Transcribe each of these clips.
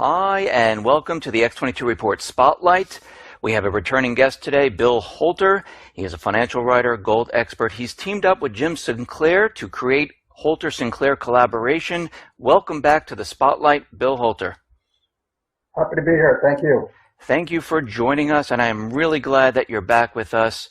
Hi, and welcome to the X22 Report Spotlight. We have a returning guest today, Bill HOLTER. He is a financial writer, gold expert. He's teamed up with Jim Sinclair to create HOLTER-Sinclair collaboration. Welcome back to the Spotlight, Bill HOLTER. Happy to be here. Thank you. Thank you for joining us, and I am really glad that you're back with us.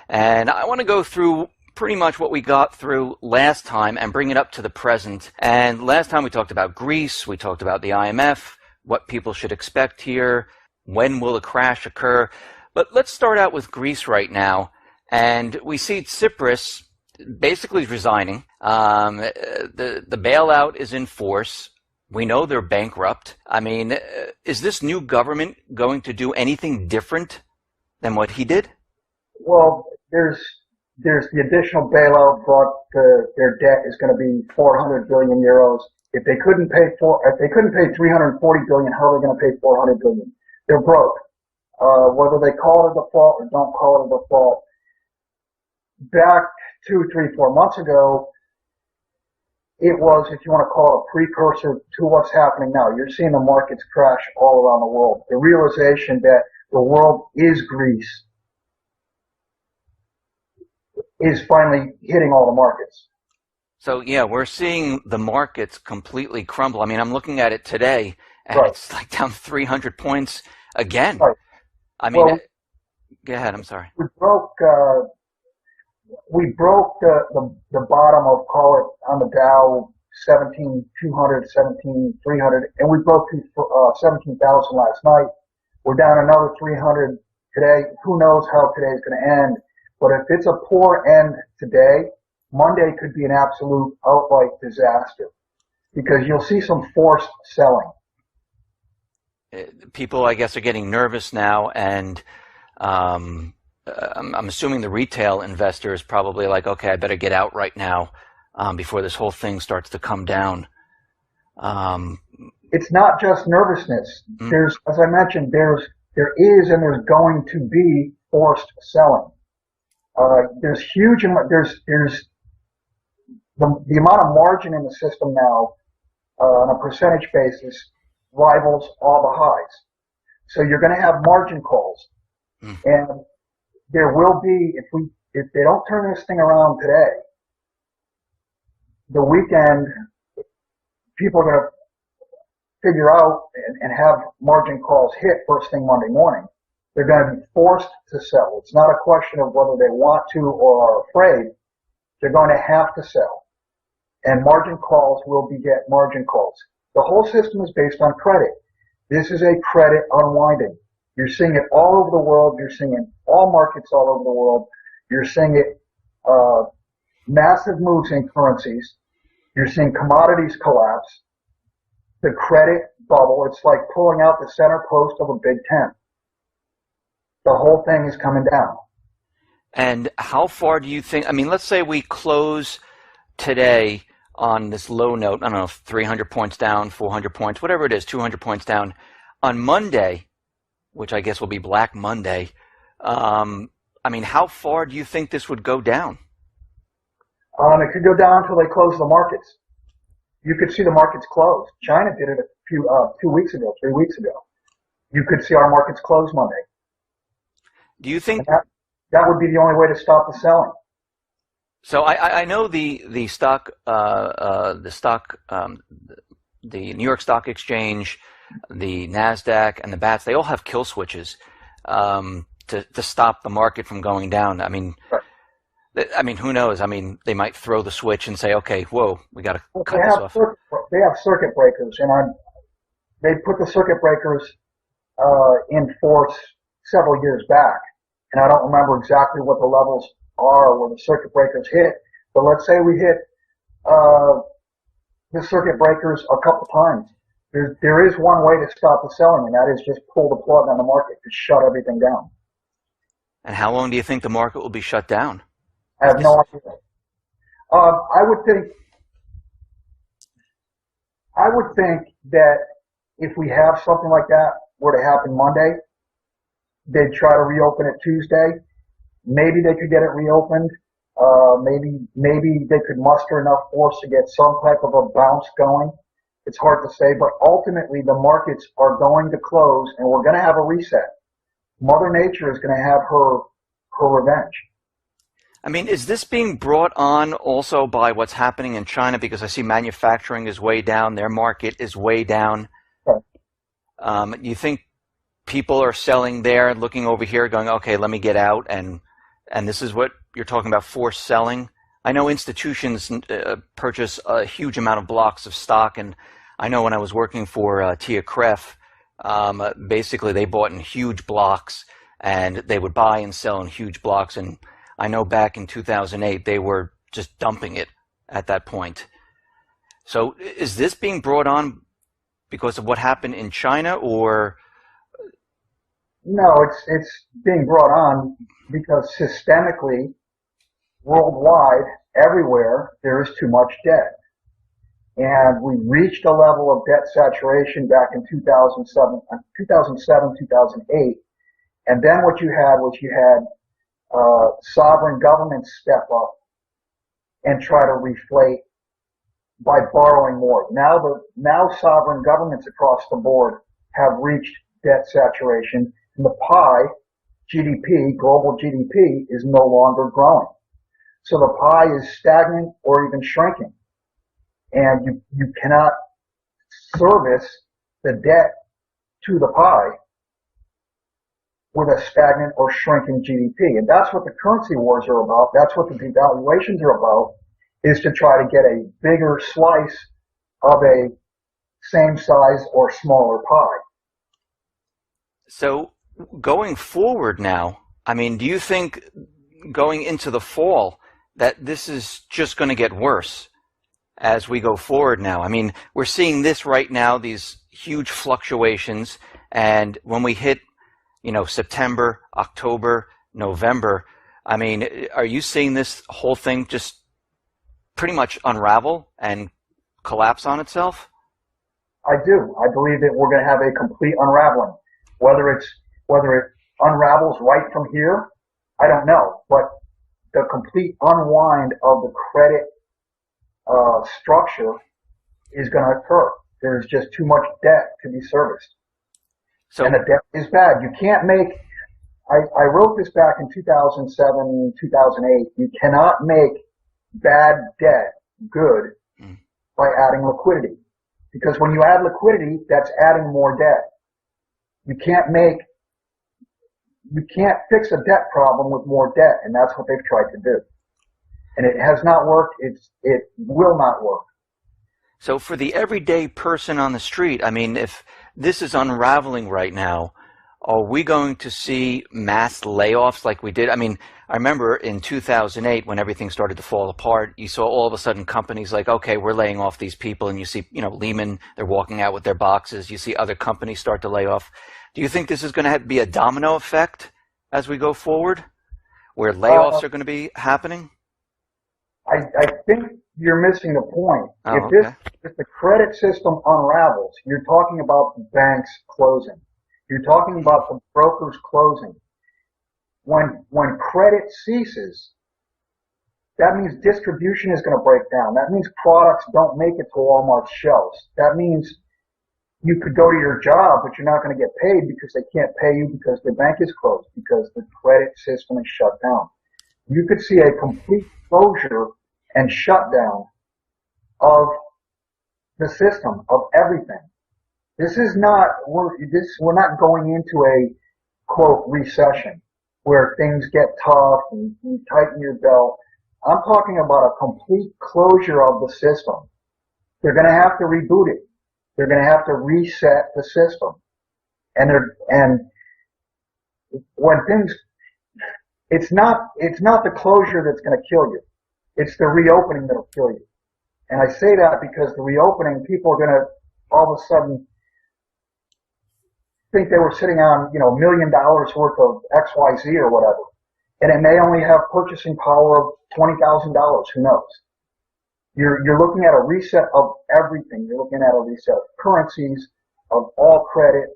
And I want to go through pretty much what we got through last time and bring it up to the present. And last time we talked about Greece, we talked about the IMF, what people should expect here, when will a crash occur. But let's start out with Greece right now. And we see Tsipras basically resigning. The bailout is in force. We know they're bankrupt. I mean, is this new government going to do anything different than what he did? Well, there's the additional bailout brought their debt is going to be 400 billion euros. If they couldn't pay 340 billion, how are they going to pay 400 billion? They're broke. Whether they call it a default or don't call it a default. Back 2, 3, 4 months ago, it was, if you want to call it a precursor to what's happening now. You're seeing the markets crash all around the world. The realization that the world is Greece is finally hitting all the markets. So, yeah, we're seeing the markets completely crumble. I mean, I'm looking at it today, and Right. It's like down 300 points again. Right. I mean, Well, go ahead, I'm sorry. We broke the bottom of, call it, on the Dow, 17,200, 17,300, and we broke through 17,000 last night. We're down another 300 today. Who knows how today's going to end? But if it's a poor end today, Monday could be an absolute outright disaster because you'll see some forced selling. People, I guess, are getting nervous now, and I'm assuming the retail investor is probably like, okay, I better get out right now before this whole thing starts to come down. It's not just nervousness. There's, as I mentioned, there is and there's going to be forced selling. There's huge, there's the amount of margin in the system now, on a percentage basis, rivals all the highs. So you're going to have margin calls. And there will be, if they don't turn this thing around today, the weekend, people are going to figure out and have margin calls hit first thing Monday morning. They're going to be forced to sell. It's not a question of whether they want to or are afraid. They're going to have to sell. And margin calls will beget margin calls. The whole system is based on credit. This is a credit unwinding. You're seeing it all over the world. You're seeing it in all markets all over the world. You're seeing it, massive moves in currencies. You're seeing commodities collapse. The credit bubble, it's like pulling out the center post of a big tent. The whole thing is coming down. And how far do you think, I mean, let's say we close today on this low note, I don't know, 300 points down, 400 points, whatever it is, 200 points down. On Monday, which I guess will be Black Monday, I mean, how far do you think this would go down? It could go down until they close the markets. You could see the markets close. China did it a few, 2 weeks ago, 3 weeks ago. You could see our markets close Monday. Do you think that would be the only way to stop the selling? so? I know the New York Stock Exchange, the Nasdaq, and the BATS. They all have kill switches to stop the market from going down. I mean, Right. I mean, who knows? I mean, they might throw the switch and say, okay, whoa, we got to cut They this have off. they have circuit breakers, and they put the circuit breakers in force several years back, and I don't remember exactly what the levels are where the circuit breakers hit, but let's say we hit the circuit breakers a couple times. There is one way to stop the selling, and that is just pull the plug on the market, to shut everything down. And how long do you think the market will be shut down? I have no idea. I would think that if we have something like that were to happen Monday, they'd try to reopen it Tuesday. Maybe they could get it reopened. Maybe they could muster enough force to get some type of a bounce going. It's hard to say, but ultimately the markets are going to close and we're going to have a reset. Mother Nature is going to have her revenge. I mean, is this being brought on also by what's happening in China? Because I see manufacturing is way down, their market is way down. Okay. You think people are selling there, looking over here, going, okay, let me get out, and this is what you're talking about, forced selling? I know institutions purchase a huge amount of blocks of stock, and I know when I was working for Tia Kref, basically they bought in huge blocks, and they would buy and sell in huge blocks, and I know back in 2008 they were just dumping it at that point. So is this being brought on because of what happened in China, or? No, it's being brought on because systemically, worldwide, everywhere, there is too much debt. And we reached a level of debt saturation back in 2007, 2008. And then what you had was sovereign governments step up and try to reflate by borrowing more. Now sovereign governments across the board have reached debt saturation, and the pie, GDP, global GDP, is no longer growing. So the pie is stagnant or even shrinking. And you cannot service the debt to the pie with a stagnant or shrinking GDP. And that's what the currency wars are about. That's what the devaluations are about, is to try to get a bigger slice of a same size or smaller pie. So going forward now, I mean, do you think going into the fall that this is just going to get worse as we go forward now? I mean, we're seeing this right now, these huge fluctuations, and when we hit, September, October, November, I mean, are you seeing this whole thing just pretty much unravel and collapse on itself? I do. I believe that we're going to have a complete unraveling. Whether it unravels right from here, I don't know. But the complete unwind of the credit structure is going to occur. There's just too much debt to be serviced. And the debt is bad. You can't make, I wrote this back in 2007, 2008. You cannot make bad debt good by adding liquidity. Because when you add liquidity, that's adding more debt. You can't fix a debt problem with more debt, and that's what they've tried to do. And it has not worked. It will not work. So for the everyday person on the street, I mean, if this is unraveling right now, are we going to see mass layoffs like we did? I mean, I remember in 2008 when everything started to fall apart, you saw all of a sudden companies like, okay, we're laying off these people, and you see, Lehman, they're walking out with their boxes. You see other companies start to lay off. Do you think this is going to be a domino effect as we go forward, where layoffs are going to be happening? I think you're missing the point. Oh, If the credit system unravels, you're talking about the banks closing. You're talking about the brokers closing. When credit ceases, that means distribution is going to break down. That means products don't make it to Walmart's shelves. That means you could go to your job, but you're not going to get paid because they can't pay you because the bank is closed, because the credit system is shut down. You could see a complete closure and shutdown of the system, of everything. We're not going into a, quote, recession where things get tough and you tighten your belt. I'm talking about a complete closure of the system. They're going to have to reboot it. They're going to have to reset the system. And when things, it's not the closure that's going to kill you. It's the reopening that'll kill you. And I say that because the reopening, people are going to all of a sudden think they were sitting on, $1 million worth of XYZ or whatever. And it may only have purchasing power of $20,000. Who knows? You're looking at a reset of everything. You're looking at a reset of currencies, of all credit,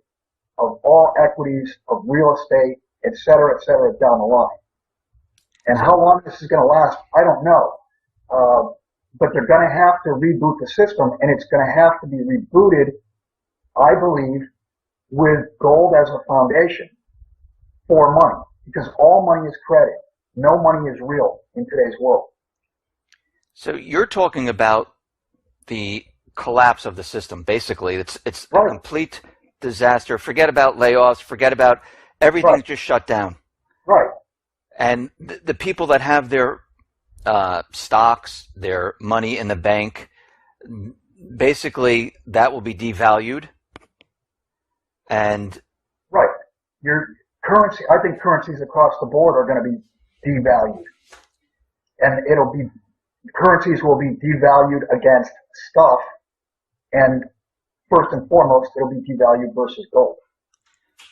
of all equities, of real estate, et cetera, down the line. And how long this is going to last, I don't know. but they're going to have to reboot the system, and it's going to have to be rebooted, I believe, with gold as a foundation for money, because all money is credit. No money is real in today's world. So you're talking about the collapse of the system. Basically, it's Right. a complete disaster. Forget about layoffs. Forget about everything's Right. just shut down. Right. And the people that have their stocks, their money in the bank, basically that will be devalued. And right. Your currency, I think currencies across the board are going to be devalued. And currencies will be devalued against stuff. And first and foremost, it'll be devalued versus gold.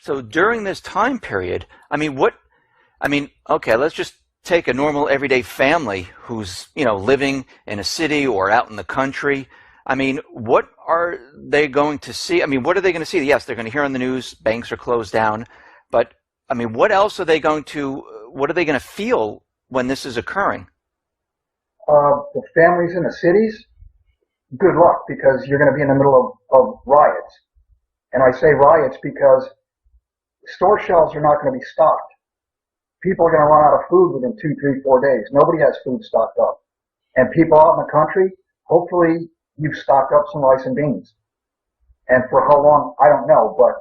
so during this time period, okay, let's just take a normal everyday family who's, living in a city or out in the country. What are they going to see? What are they going to see? Yes, they're going to hear on the news banks are closed down, but what else are they going to, what are they going to feel when this is occurring? The families in the cities, good luck, because you're going to be in the middle of riots. And I say riots because store shelves are not going to be stocked. People are going to run out of food within 2, 3, 4 days. Nobody has food stocked up. And people out in the country, hopefully you've stocked up some rice and beans. And for how long, I don't know, but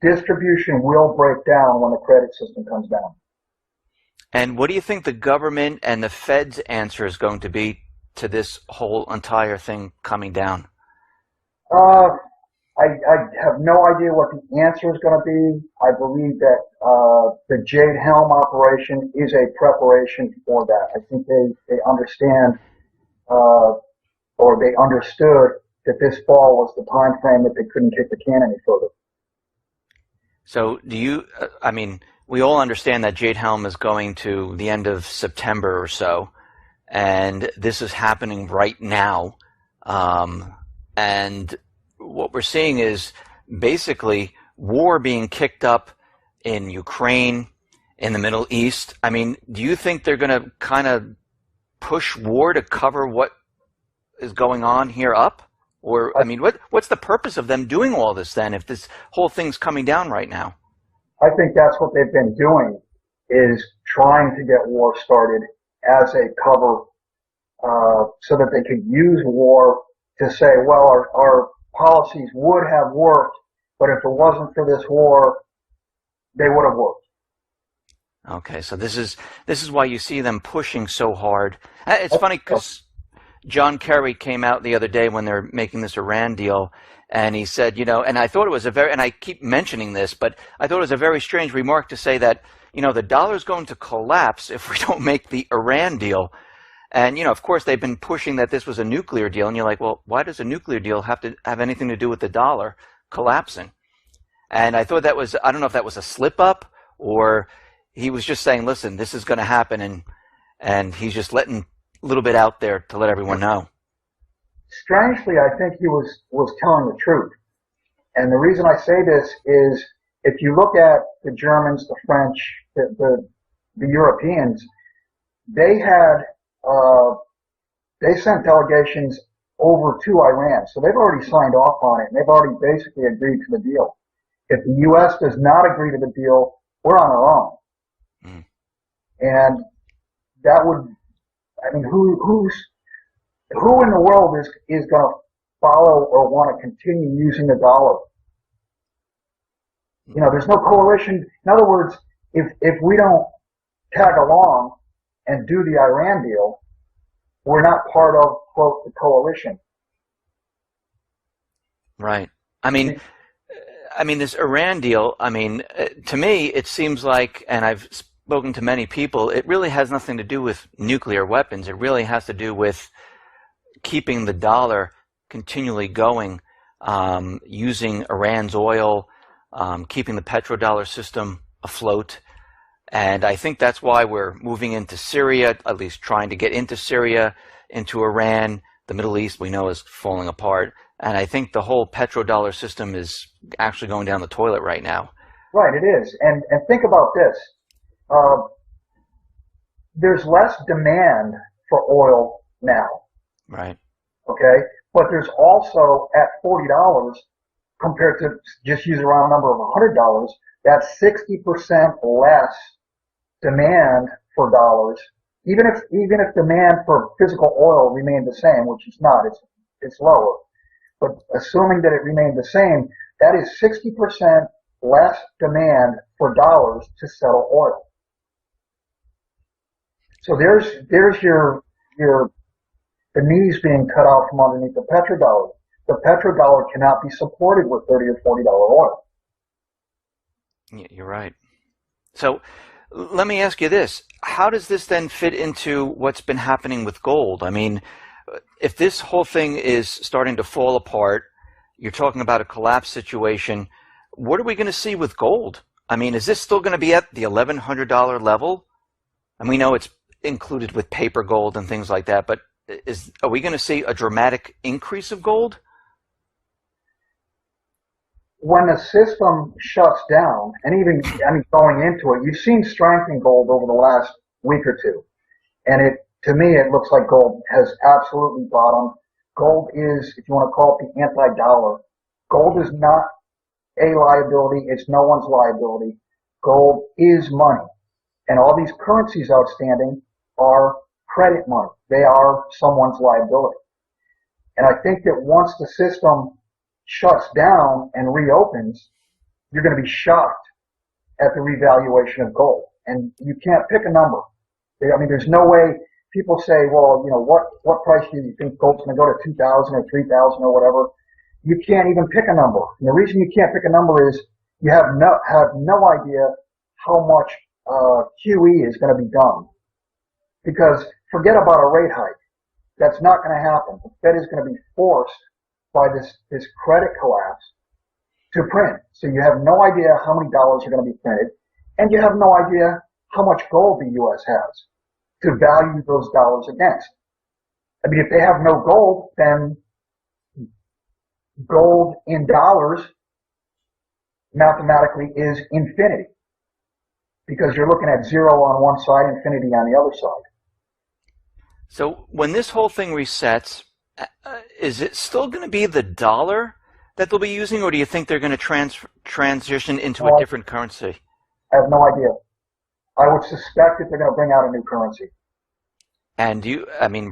distribution will break down when the credit system comes down. And what do you think the government and the Fed's answer is going to be to this whole entire thing coming down? I have no idea what the answer is going to be. I believe that the Jade Helm operation is a preparation for that. I think they understand or they understood that this fall was the time frame that they couldn't kick the can any further. So do you, we all understand that Jade Helm is going to the end of September or so, and this is happening right now. And what we're seeing is basically war being kicked up in Ukraine, in the Middle East. Do you think they're going to kind of push war to cover what is going on here up? Or, what's the purpose of them doing all this then if this whole thing's coming down right now? I think that's what they've been doing, is trying to get war started as a cover so that they could use war to say, well, our policies would have worked, but if it wasn't for this war, they would have worked. Okay, so this is why you see them pushing so hard. It's funny because John Kerry came out the other day when they're making this Iran deal, and he said, and I thought it was and I keep mentioning this, but I thought it was a very strange remark to say that, the dollar's going to collapse if we don't make the Iran deal. And, of course, they've been pushing that this was a nuclear deal, and you're like, well, why does a nuclear deal have to have anything to do with the dollar collapsing? And I thought that was, I don't know if that was a slip up or he was just saying, listen, this is going to happen, and he's just letting a little bit out there to let everyone know. Strangely, I think he was telling the truth. And the reason I say this is if you look at the Germans, the French, the Europeans, they sent delegations over to Iran. So they've already signed off on it, and they've already basically agreed to the deal. If the U.S. does not agree to the deal, we're on our own. Mm. And that would, who in the world is going to follow or want to continue using the dollar? There's no coalition. In other words, if we don't tag along and do the Iran deal, we're not part of, quote, the coalition. Right. This Iran deal, to me, it seems like, and I've spoken to many people, it really has nothing to do with nuclear weapons. It really has to do with keeping the dollar continually going, using Iran's oil, keeping the petrodollar system afloat. And I think that's why we're moving into Syria, at least trying to get into Syria, into Iran. The Middle East, we know, is falling apart. And I think the whole petrodollar system is actually going down the toilet right now. Right, it is. And think about this. There's less demand for oil now. Right. Okay, but there's also at $40 compared to just use a round number of $100. That's 60% less demand for dollars. Even if demand for physical oil remained the same, which it's not, it's lower. But assuming that it remained the same, that is 60% less demand for dollars to settle oil. So there's your the knees being cut out from underneath the petrodollar. The petrodollar cannot be supported with $30 or $40 oil. Yeah, you're right. So let me ask you this. How does this then fit into what's been happening with gold? I mean, if this whole thing is starting to fall apart, you're talking about a collapse situation, what are we going to see with gold? I mean, is this still going to be at the $1,100 level? And we know it's included with paper gold and things like that, but are we going to see a dramatic increase of gold? When the system shuts down, and going into it, you've seen strength in gold over the last week or two. And to me, it looks like gold has absolutely bottomed. Gold is, if you want to call it the anti-dollar, gold is not a liability. It's no one's liability. Gold is money. And all these currencies outstanding are credit money. They are someone's liability. And I think that once the system shuts down and reopens, you're going to be shocked at the revaluation of gold. And you can't pick a number. I mean, there's no way people say, well, what price do you think gold's going to go to, 2,000 or 3,000 or whatever? You can't even pick a number. And the reason you can't pick a number is you have no idea how much QE is going to be done. Because forget about a rate hike. That's not going to happen. The Fed is going to be forced by this credit collapse to print. So you have no idea how many dollars are going to be printed, and you have no idea how much gold the U.S. has to value those dollars against. I mean, if they have no gold, then gold in dollars mathematically is infinity, because you're looking at zero on one side, infinity on the other side. So when this whole thing resets, is it still going to be the dollar that they'll be using, or do you think they're going to transition into a different currency? I have no idea. I would suspect that they're going to bring out a new currency. And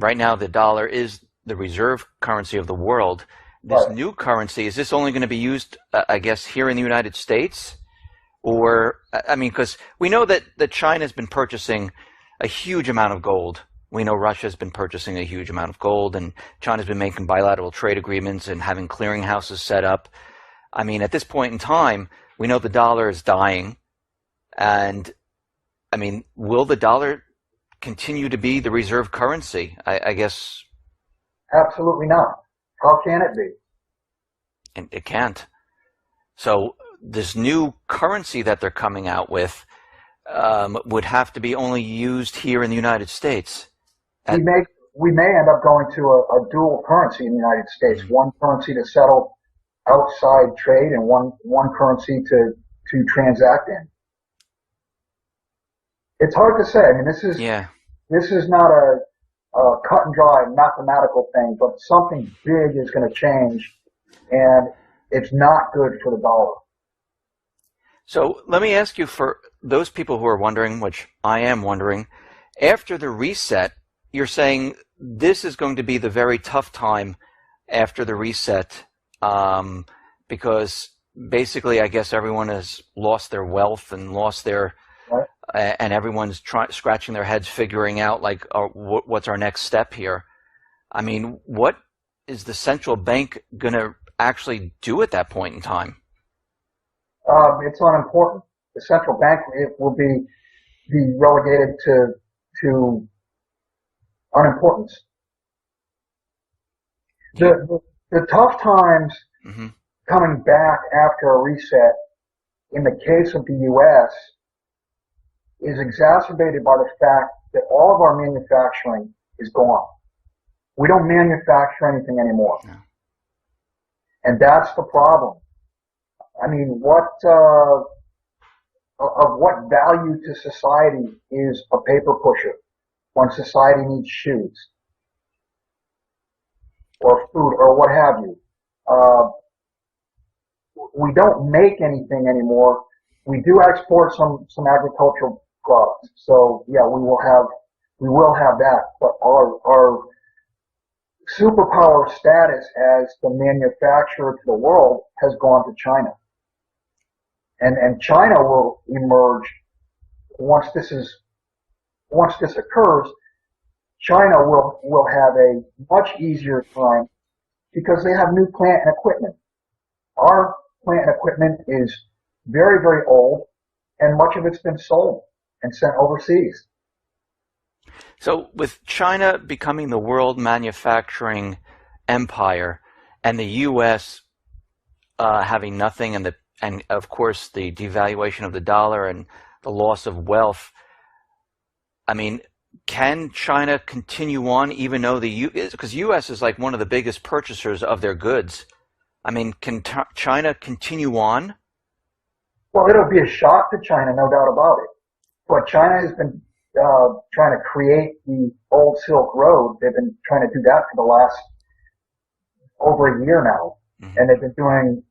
right now the dollar is the reserve currency of the world. This new currency, is this only going to be used, I guess, here in the United States? Or, because we know that China's been purchasing a huge amount of gold. We know Russia's been purchasing a huge amount of gold, and China's been making bilateral trade agreements and having clearinghouses set up. I mean, at this point in time, we know the dollar is dying. And, will the dollar continue to be the reserve currency? I guess. Absolutely not. How can it be? And it can't. So this new currency that they're coming out with would have to be only used here in the United States. We may end up going to a dual currency in the United States. Mm-hmm. One currency to settle outside trade and one currency to transact in. It's hard to say. I mean, this is not a cut and dry mathematical thing, but something big is going to change, and it's not good for the dollar. So let me ask you, for those people who are wondering, which I am wondering, after the reset, you're saying this is going to be the very tough time after the reset, because basically, I guess everyone has lost their wealth and lost their, and everyone's scratching their heads, figuring out what's our next step here. I mean, what is the central bank going to actually do at that point in time? It's unimportant. The central bank will be relegated to unimportance. The tough times coming back after a reset, in the case of the U.S., is exacerbated by the fact that all of our manufacturing is gone. We don't manufacture anything anymore. No. And that's the problem. I mean, of what value to society is a paper pusher when society needs shoes? or food or what have you. We don't make anything anymore. We do export some agricultural products. So yeah, we will have that. But our superpower status as the manufacturer to the world has gone to China. And China will emerge once this occurs. China will have a much easier time because they have new plant and equipment. Our plant and equipment is very, very old, and much of it's been sold and sent overseas. So with China becoming the world manufacturing empire and the U.S. Having nothing, and of course the devaluation of the dollar and the loss of wealth, I mean, can China continue on even though because U.S. is like one of the biggest purchasers of their goods? I mean, can China continue on? Well, it'll be a shock to China, no doubt about it. But China has been trying to create the old Silk Road. They've been trying to do that for the last over a year now. Mm-hmm. And they've been doing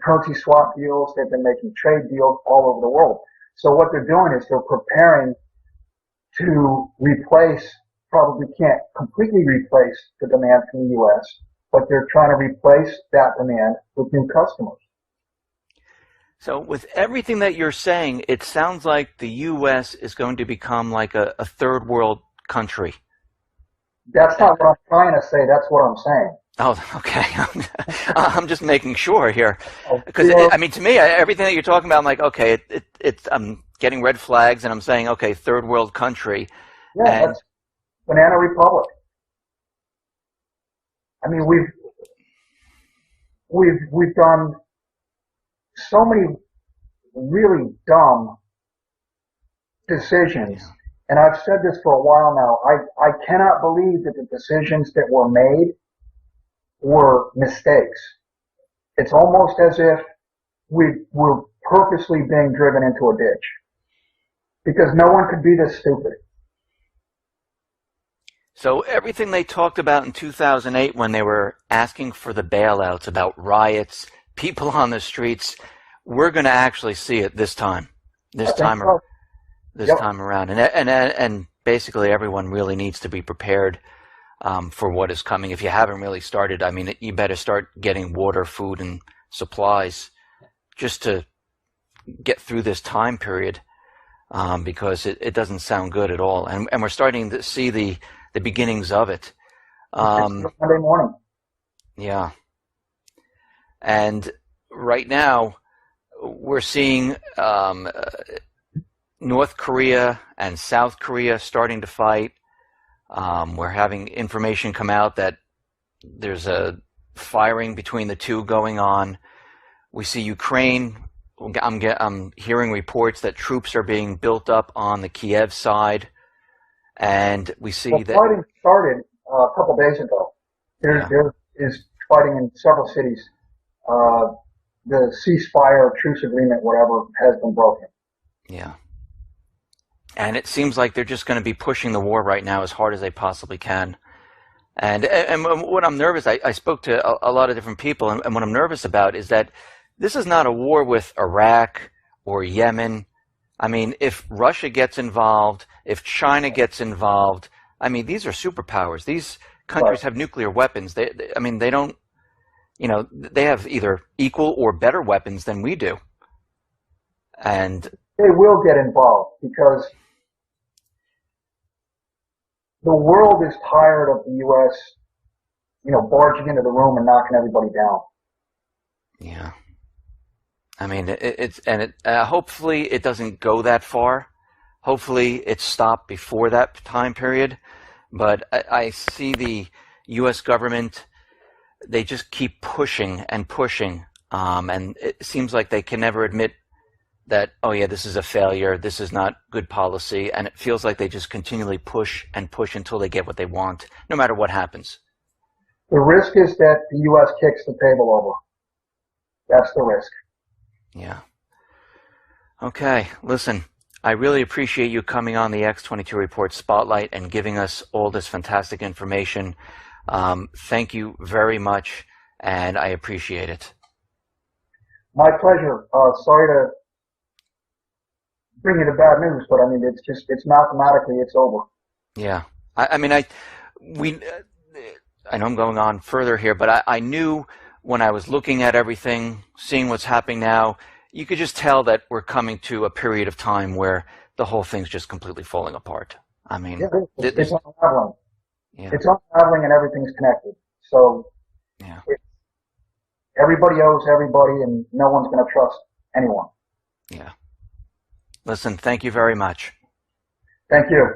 currency swap deals. They've been making trade deals all over the world. So what they're doing is they're preparing to probably can't completely replace the demand from the U.S., but they're trying to replace that demand with new customers. So with everything that you're saying, it sounds like the U.S. is going to become like a third world country. That's not what I'm trying to say. That's what I'm saying. Oh, okay. I'm just making sure here. Because, I mean, to me, everything that you're talking about, I'm like, okay, I'm getting red flags, and I'm saying, okay, third world country. Yeah, that's Banana Republic. I mean, we've done so many really dumb decisions, and I've said this for a while now. I cannot believe that the decisions that were made were mistakes. It's almost as if we're purposely being driven into a ditch because no one could be this stupid. So everything they talked about in 2008 when they were asking for the bailouts, about riots, people on the streets, we're going to actually see it this time. Time around. And basically everyone really needs to be prepared for what is coming. If you haven't really started, I mean, you better start getting water, food, and supplies just to get through this time period because it doesn't sound good at all. And we're starting to see the beginnings of it. Monday morning. Yeah. And right now, we're seeing North Korea and South Korea starting to fight. We're having information come out that there's a firing between the two going on. We see Ukraine. I'm hearing reports that troops are being built up on the Kiev side. And we see that fighting started a couple days ago. There is fighting in several cities. The ceasefire, truce agreement, whatever, has been broken. Yeah. And it seems like they're just going to be pushing the war right now as hard as they possibly can. And what I'm nervous, I spoke to a lot of different people, and what I'm nervous about is that this is not a war with Iraq or Yemen. I mean, if Russia gets involved, if China gets involved, I mean, these are superpowers. These countries have nuclear weapons. They don't, they have either equal or better weapons than we do. And they will get involved because the world is tired of the U.S., barging into the room and knocking everybody down. Yeah. I mean, hopefully it doesn't go that far. Hopefully it's stopped before that time period. But I see the U.S. government, they just keep pushing and pushing. And it seems like they can never admit that, oh yeah, this is a failure, this is not good policy. And it feels like they just continually push and push until they get what they want, no matter what happens. The risk is that the U.S. kicks the table over. That's the risk. Yeah. Okay, listen, I really appreciate you coming on the X22 Report Spotlight and giving us all this fantastic information. Thank you very much, and I appreciate it. My pleasure. Sorry to bring you the bad news, but I mean, it's mathematically, it's over. Yeah. I know I'm going on further here, but I knew when I was looking at everything, seeing what's happening now, you could just tell that we're coming to a period of time where the whole thing's just completely falling apart. I mean, Yeah, it's unraveling. Yeah. It's unraveling and everything's connected. So Yeah. everybody owes everybody and no one's going to trust anyone. Yeah. Listen, thank you very much. Thank you.